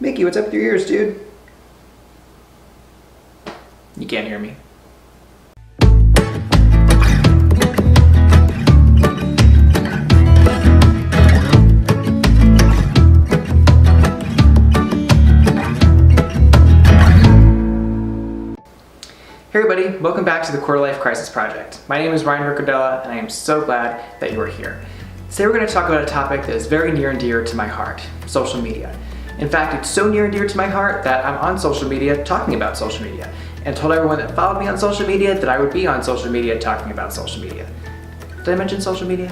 Mickey, what's up with your ears, dude? You can't hear me. Hey everybody, welcome back to the Quarter Life Crisis Project. My name is Ryan Ricardella and I am so glad that you are here. Today we're going to talk about a topic that is very near and dear to my heart, social media. In fact, it's so near and dear to my heart that I'm on social media talking about social media and told everyone that followed me on social media that I would be on social media talking about social media. Did I mention social media?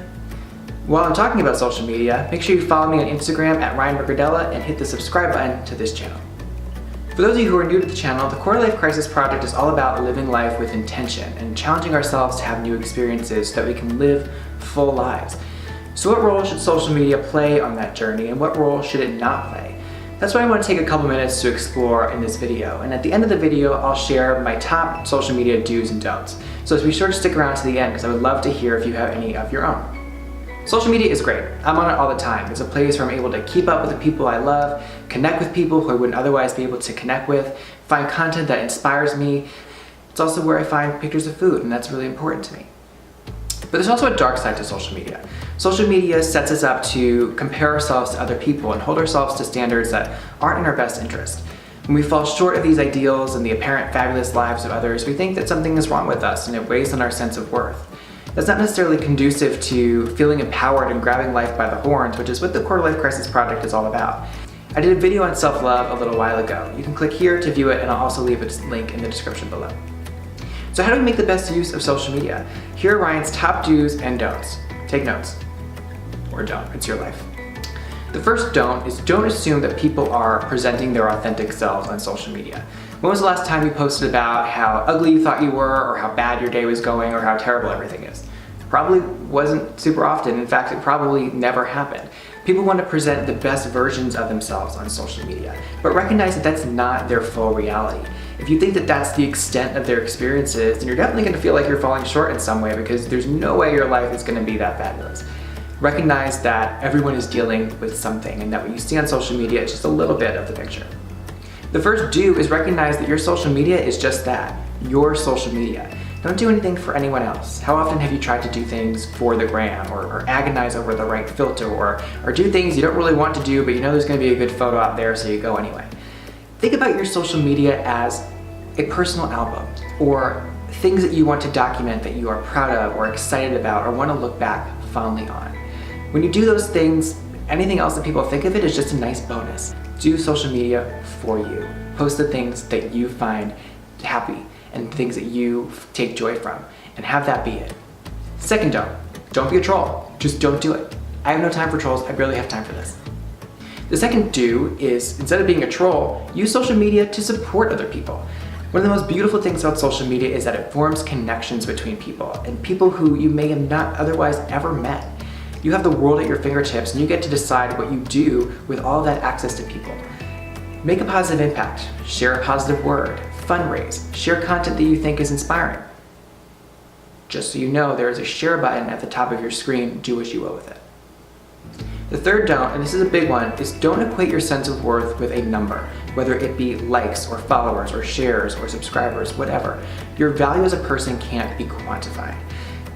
While I'm talking about social media, make sure you follow me on Instagram at Ryan Ricardella and hit the subscribe button to this channel. For those of you who are new to the channel, the Quarter Life Crisis Project is all about living life with intention and challenging ourselves to have new experiences so that we can live full lives. So what role should social media play on that journey and what role should it not play? That's what I want to take a couple minutes to explore in this video, and at the end of the video I'll share my top social media do's and don'ts. So be sure to stick around to the end because I would love to hear if you have any of your own. Social media is great. I'm on it all the time. It's a place where I'm able to keep up with the people I love, connect with people who I wouldn't otherwise be able to connect with, find content that inspires me. It's also where I find pictures of food, and that's really important to me. But there's also a dark side to social media. Social media sets us up to compare ourselves to other people and hold ourselves to standards that aren't in our best interest. When we fall short of these ideals and the apparent fabulous lives of others, we think that something is wrong with us and it weighs on our sense of worth. That's not necessarily conducive to feeling empowered and grabbing life by the horns, which is what the Quarter Life Crisis Project is all about. I did a video on self-love a little while ago. You can click here to view it, and I'll also leave its link in the description below. So how do we make the best use of social media? Here are Ryan's top do's and don'ts. Take notes. Or don't, it's your life. The first don't is don't assume that people are presenting their authentic selves on social media. When was the last time you posted about how ugly you thought you were, or how bad your day was going, or how terrible everything is? Probably wasn't super often. In fact, it probably never happened. People want to present the best versions of themselves on social media, but recognize that that's not their full reality. If you think that that's the extent of their experiences, then you're definitely going to feel like you're falling short in some way because there's no way your life is going to be that fabulous. Recognize that everyone is dealing with something and that what you see on social media is just a little bit of the picture. The first do is recognize that your social media is just that, your social media. Don't do anything for anyone else. How often have you tried to do things for the gram or agonize over the right filter or do things you don't really want to do but you know there's going to be a good photo out there so you go anyway? Think about your social media as a personal album or things that you want to document that you are proud of or excited about or want to look back fondly on. When you do those things, anything else that people think of it is just a nice bonus. Do social media for you. Post the things that you find happy and things that you take joy from, and have that be it. Second don't be a troll. Just don't do it. I have no time for trolls. I barely have time for this. The second do is, instead of being a troll, use social media to support other people. One of the most beautiful things about social media is that it forms connections between people and people who you may have not otherwise ever met. You have the world at your fingertips and you get to decide what you do with all that access to people. Make a positive impact, share a positive word, fundraise, share content that you think is inspiring. Just so you know, there is a share button at the top of your screen. Do what you will with it. The third don't, and this is a big one, is don't equate your sense of worth with a number, whether it be likes or followers or shares or subscribers, whatever. Your value as a person can't be quantified.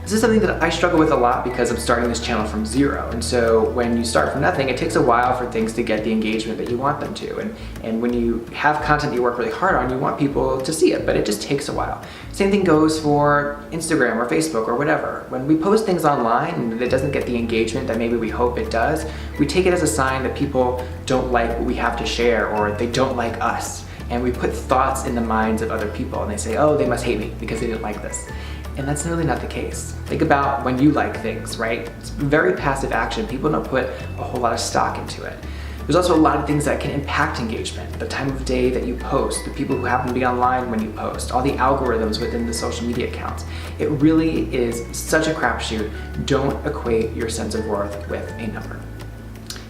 This is something that I struggle with a lot because I'm starting this channel from zero. And so when you start from nothing, it takes a while for things to get the engagement that you want them to. And when you have content that you work really hard on, you want people to see it, but it just takes a while. Same thing goes for Instagram or Facebook or whatever. When we post things online and it doesn't get the engagement that maybe we hope it does, we take it as a sign that people don't like what we have to share or they don't like us. And we put thoughts in the minds of other people and they say, oh, they must hate me because they didn't like this. And that's really not the case. Think about when you like things, right? It's very passive action. People don't put a whole lot of stock into it. There's also a lot of things that can impact engagement. The time of day that you post, the people who happen to be online when you post, all the algorithms within the social media accounts. It really is such a crapshoot. Don't equate your sense of worth with a number.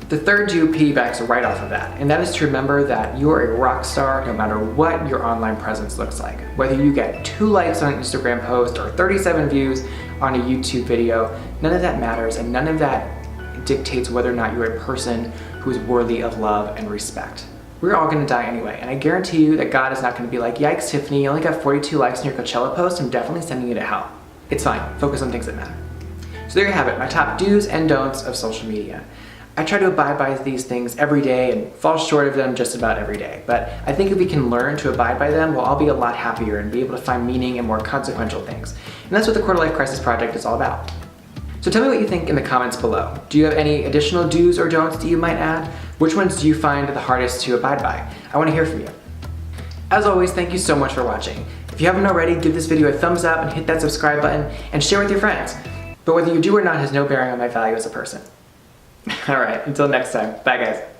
The third do piggybacks right off of that, and that is to remember that you are a rock star no matter what your online presence looks like. Whether you get 2 likes on an Instagram post or 37 views on a YouTube video, none of that matters and none of that dictates whether or not you're a person who is worthy of love and respect. we're all gonna die anyway. And I guarantee you that God is not gonna be like, yikes, Tiffany, you only got 42 likes on your Coachella post. I'm definitely sending you to hell. It's fine, focus on things that matter. So there you have it, my top do's and don'ts of social media. I try to abide by these things every day and fall short of them just about every day. But I think if we can learn to abide by them, we'll all be a lot happier and be able to find meaning in more consequential things. And that's what the Quarter Life Crisis Project is all about. So tell me what you think in the comments below. Do you have any additional do's or don'ts that you might add? Which ones do you find the hardest to abide by? I want to hear from you. As always, thank you so much for watching. If you haven't already, give this video a thumbs up and hit that subscribe button and share with your friends. But whether you do or not has no bearing on my value as a person. Alright, until next time. Bye guys.